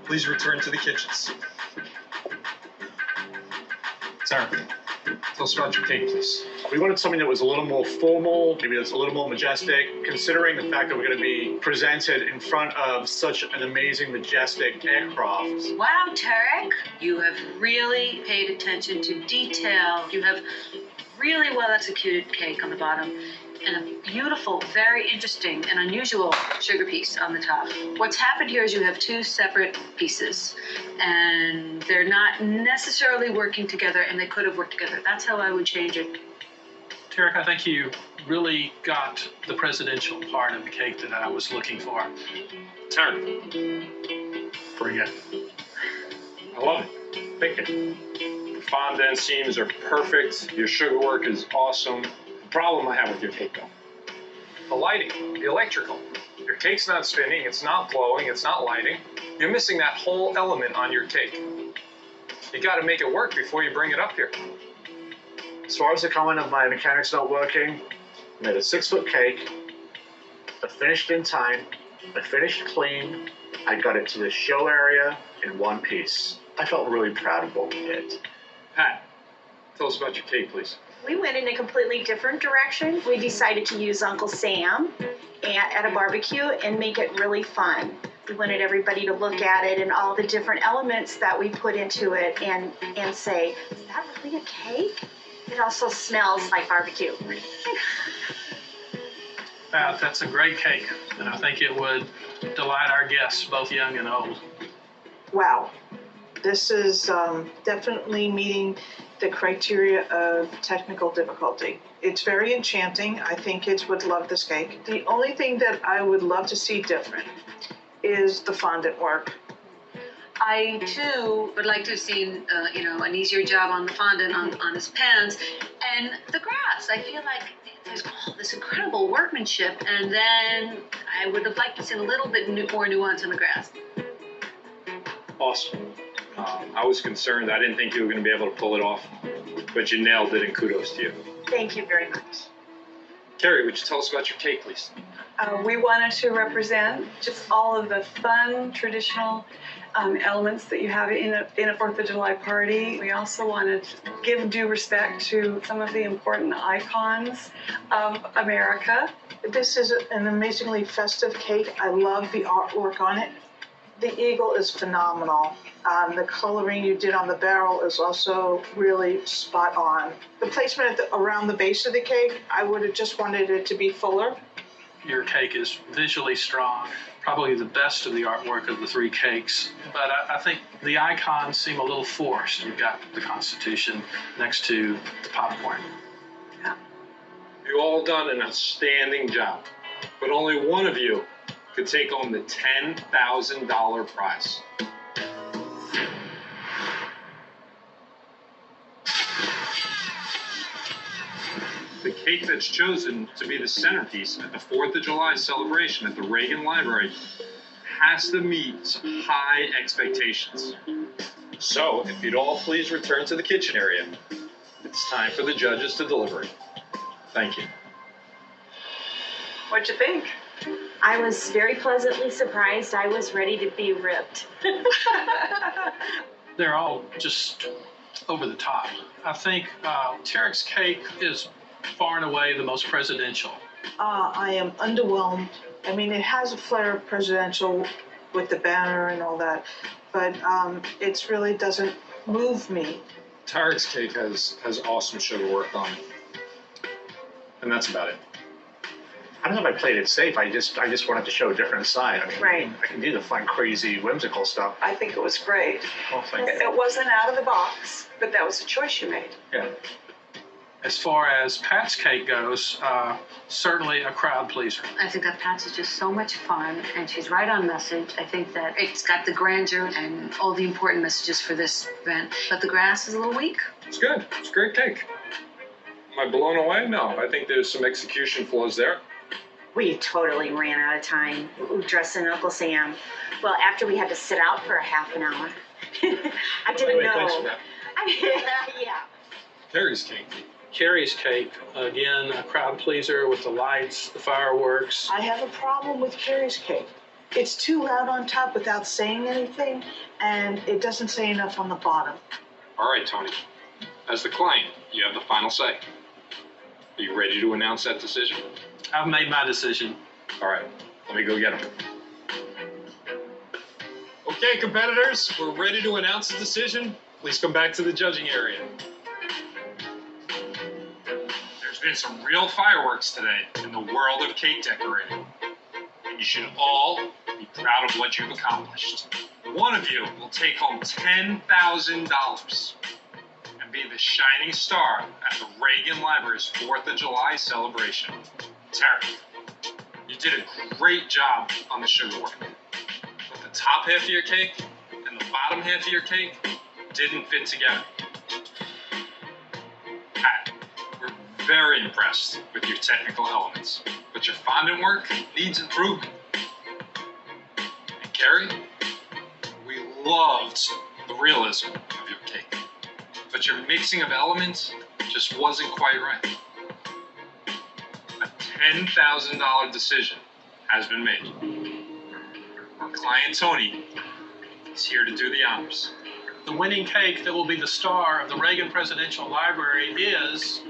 Please return to the kitchens. Sarah, tell us about your cake, please. We wanted something that was a little more formal, maybe that's a little more majestic, considering the fact that we're going to be presented in front of such an amazing, majestic aircraft. Wow, Tarek, you have really paid attention to detail. You have really well executed cake on the bottom and a beautiful, very interesting and unusual sugar piece on the top. What's happened here is you have two separate pieces and they're not necessarily working together, and they could have worked together. That's how I would change it. Tarek, I think you really got the presidential part of the cake that I was looking for. Tarek, Bring it. I love it. Thank you. The fondant seams are perfect. Your sugar work is awesome. The problem I have with your cake, though, The lighting, the electrical. Your cake's not spinning, it's not glowing, it's not lighting. You're missing that whole element on your cake. You gotta make it work before you bring it up here. As far as the comment of my mechanics not working, I made a 6-foot cake. I finished in time. I finished clean. I got it to the show area in one piece. I felt really proud of what we did. Pat, tell us about your cake, please. We went in a completely different direction. We decided to use Uncle Sam at a barbecue and make it really fun. We wanted everybody to look at it and all the different elements that we put into it and say, is that really a cake? It also smells like barbecue. That's a great cake, and I think it would delight our guests, both young and old. Wow, this is definitely meeting the criteria of technical difficulty. It's very enchanting. I think kids would love this cake. The only thing that I would love to see different is the fondant work. I too would like to have seen, an easier job on the fondant on his pans and the grass. I feel like there's all this incredible workmanship, and then I would have liked to see a little bit more nuance in the grass. awesome. I was concerned. I didn't think you were going to be able to pull it off, but you nailed it, and kudos to you. Thank you very much. Carrie, would you tell us about your cake, please? We wanted to represent just all of the fun, traditional elements that you have in a 4th of July party. We also wanted to give due respect to some of the important icons of America. This is an amazingly festive cake. I love the artwork on it. The eagle is phenomenal. The coloring you did on the barrel is also really spot on. The placement around the base of the cake, I would have just wanted it to be fuller. Your cake is visually strong, probably the best of the artwork of the 3 cakes, but I think the icons seem a little forced. You've got the Constitution next to the popcorn. You all done an outstanding job, but only one of you could take home the $10,000 prize. The cake that's chosen to be the centerpiece at the 4th of July celebration at the Reagan Library has to meet some high expectations. So, if you'd all please return to the kitchen area, it's time for the judges to deliberate. Thank you. What'd you think? I was very pleasantly surprised. I was ready to be ripped. They're all just over the top. I think Tarek's cake is far and away the most presidential. I am underwhelmed. I mean, it has a flair of presidential with the banner and all that, but it really doesn't move me. Tarek's cake has awesome sugar work on it. And that's about it. I don't know if I played it safe. I just wanted to show a different side. I mean, Right. I can do the fun, crazy, whimsical stuff. I think it was great. Oh, thank you. It wasn't out of the box, but that was a choice you made. Yeah. As far as Pat's cake goes, certainly a crowd pleaser. I think that Pat's is just so much fun, and she's right on message. I think that it's got the grandeur and all the important messages for this event, but the grass is a little weak. It's good. It's a great cake. Am I blown away? No. I think there's some execution flaws there. We totally ran out of time dressing Uncle Sam. Well, after we had to sit out for a half an hour. I didn't know. Thanks for that. Yeah. Carrie's cake. Carrie's cake, again, a crowd pleaser with the lights, the fireworks. I have a problem with Carrie's cake. it's too loud on top without saying anything, and it doesn't say enough on the bottom. All right, Tony. As the client, you have the final say. Are you ready to announce that decision? I've made my decision. All right, let me go get him. Okay, competitors, we're ready to announce the decision. Please come back to the judging area. There's been some real fireworks today in the world of cake decorating. And you should all be proud of what you've accomplished. One of you will take home $10,000 and be the shining star at the Reagan Library's 4th of July celebration. Terry, you did a great job on the sugar work. But the top half of your cake and the bottom half of your cake didn't fit together. Pat, we're very impressed with your technical elements, but your fondant work needs improvement. And Carrie, we loved the realism of your cake, but your mixing of elements just wasn't quite right. A $10,000 decision has been made. Our client Tony is here to do the honors. The winning cake that will be the star of the Reagan Presidential Library is